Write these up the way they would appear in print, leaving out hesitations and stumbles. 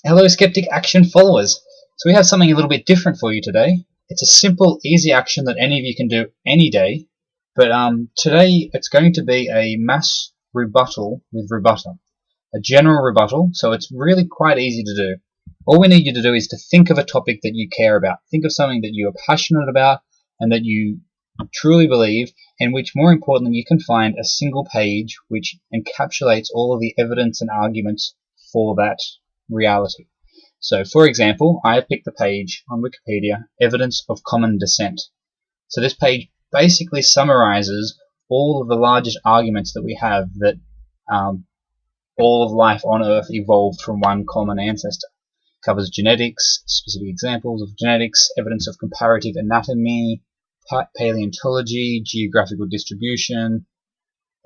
Hello Skeptic Action followers! So we have something a little bit different for you today. It's a simple, easy action that any of you can do any day, but today it's going to be a mass rebuttal with rebuttal. A general rebuttal, so it's really quite easy to do. All we need you to do is to think of a topic that you care about. Think of something that you are passionate about and that you truly believe, and which, more importantly, you can find a single page which encapsulates all of the evidence and arguments for that reality. So, for example, I have picked the page on Wikipedia, Evidence of Common Descent. So this page basically summarizes all of the largest arguments that we have that all of life on Earth evolved from one common ancestor. It covers genetics, specific examples of genetics, evidence of comparative anatomy, paleontology, geographical distribution,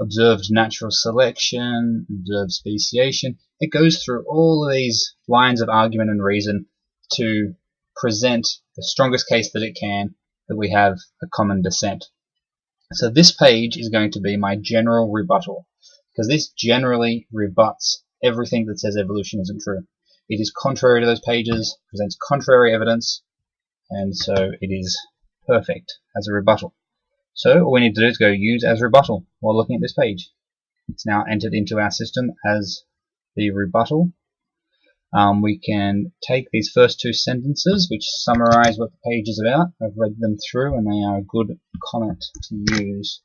observed natural selection, observed speciation. It goes through all of these lines of argument and reason to present the strongest case that it can that we have a common descent. So this page is going to be my general rebuttal, because this generally rebuts everything that says evolution isn't true. It is contrary to those pages, presents contrary evidence, and so it is perfect as a rebuttal. So all we need to do is go use as rebuttal while looking at this page. It's now entered into our system as the rebuttal. We can take these first two sentences which summarize what the page is about. I've read them through and they are a good comment to use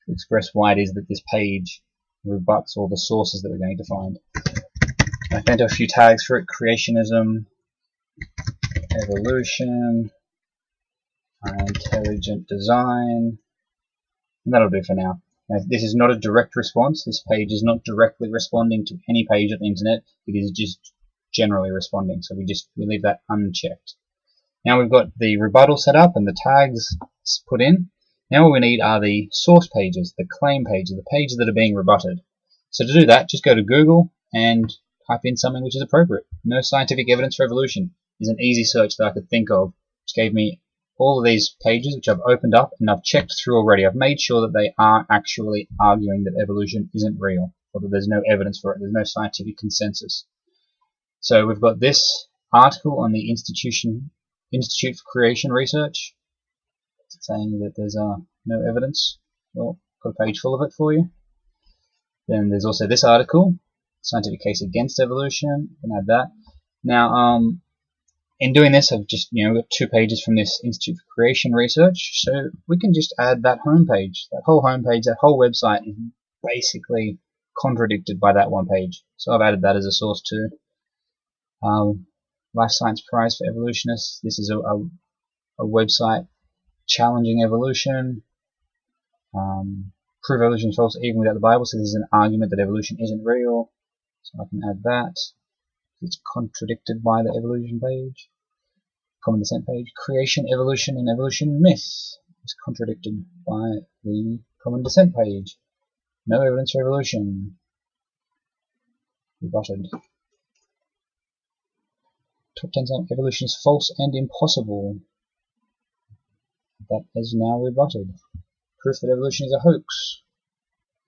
to express why it is that this page rebuts all the sources that we're going to find. I found a few tags for it: creationism, evolution, intelligent design, and that'll do for now. Now, this is not a direct response. This page is not directly responding to any page on the internet. It is just generally responding, so we leave that unchecked. Now we've got the rebuttal set up and the tags put in. Now all we need are the source pages, the claim pages, the pages that are being rebutted. So to do that, just go to Google and type in something which is appropriate. No scientific evidence for evolution is an easy search that I could think of, which gave me all of these pages which I've opened up and I've checked through already. I've made sure that they are actually arguing that evolution isn't real, or that there's no evidence for it, there's no scientific consensus. So we've got this article on the Institute for Creation Research saying that there's no evidence. Well, got a page full of it for you. Then there's also this article, Scientific Case Against Evolution. You can add that. Now, in doing this, I've just got 2 pages from this Institute for Creation Research, so we can just add that homepage. That whole homepage, that whole website is basically contradicted by that one page. So I've added that as a source too. Life Science Prize for Evolutionists. This is a website challenging evolution. Prove evolution is false even without the Bible. So this is an argument that evolution isn't real. So I can add that. It's contradicted by the evolution page. Common descent page. Creation, evolution, and evolution myth is contradicted by the common descent page. No evidence for evolution. Rebutted. Top 10 signs evolution is false and impossible. That is now rebutted. Proof that evolution is a hoax.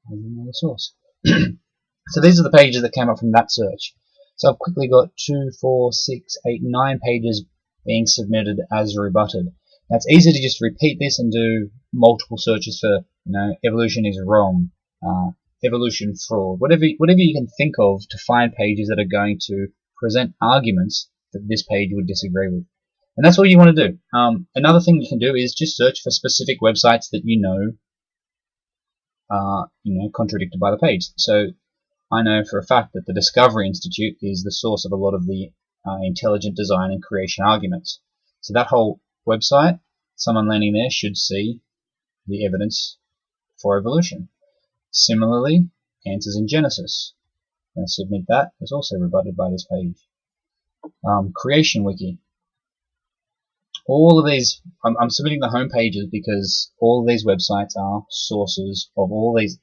Another source. So these are the pages that came up from that search. So I've quickly got 2, 4, 6, 8, 9 pages being submitted as rebutted. Now it's easy to just repeat this and do multiple searches for, evolution is wrong, evolution fraud, whatever you can think of to find pages that are going to present arguments that this page would disagree with. And that's all you want to do. Another thing you can do is just search for specific websites that you know are contradicted by the page. So I know for a fact that the Discovery Institute is the source of a lot of the intelligent design and creation arguments. So that whole website, someone landing there should see the evidence for evolution. Similarly, Answers in Genesis. I'm going to submit that. It's also rebutted by this page. Creation Wiki. All of these, I'm submitting the home pages because all of these websites are sources of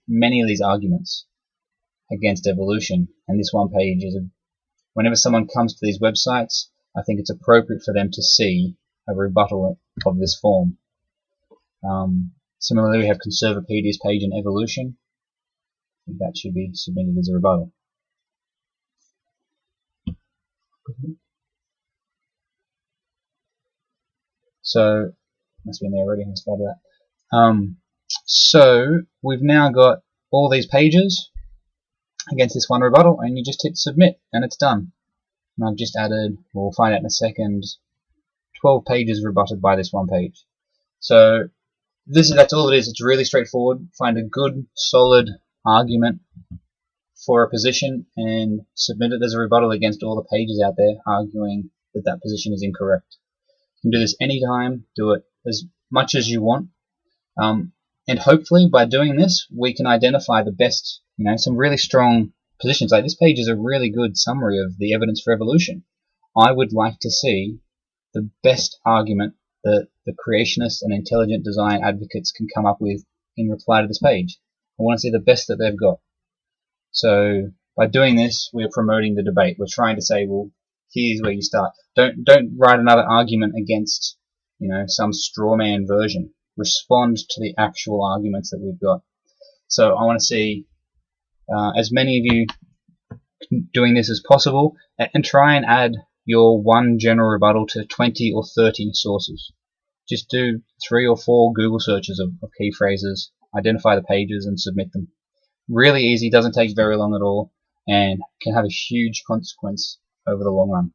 many of these arguments against evolution. And this one page is whenever someone comes to these websites, I think it's appropriate for them to see a rebuttal of this form. Similarly, we have Conservapedia's page on evolution. I think that should be submitted as a rebuttal. So must be in there already. I started that. So we've now got all these pages against this one rebuttal, and you just hit submit, and it's done. And I've just added, we'll find out in a second, 12 pages rebutted by this one page. So that's all it is. It's really straightforward. Find a good, solid argument for a position and submit it as a rebuttal against all the pages out there arguing that that position is incorrect. You can do this anytime, do it as much as you want, and hopefully by doing this we can identify the best, some really strong positions. Like this page is a really good summary of the evidence for evolution. I would like to see the best argument that the creationists and intelligent design advocates can come up with in reply to this page. I want to see the best that they've got. So by doing this, we're promoting the debate. We're trying to say, well, here's where you start. Don't write another argument against, some straw man version. Respond to the actual arguments that we've got. So I want to see as many of you doing this as possible, and try and add your one general rebuttal to 20 or 30 sources. Just do 3 or 4 Google searches of key phrases, identify the pages, and submit them. Really easy, doesn't take very long at all, and can have a huge consequence over the long run.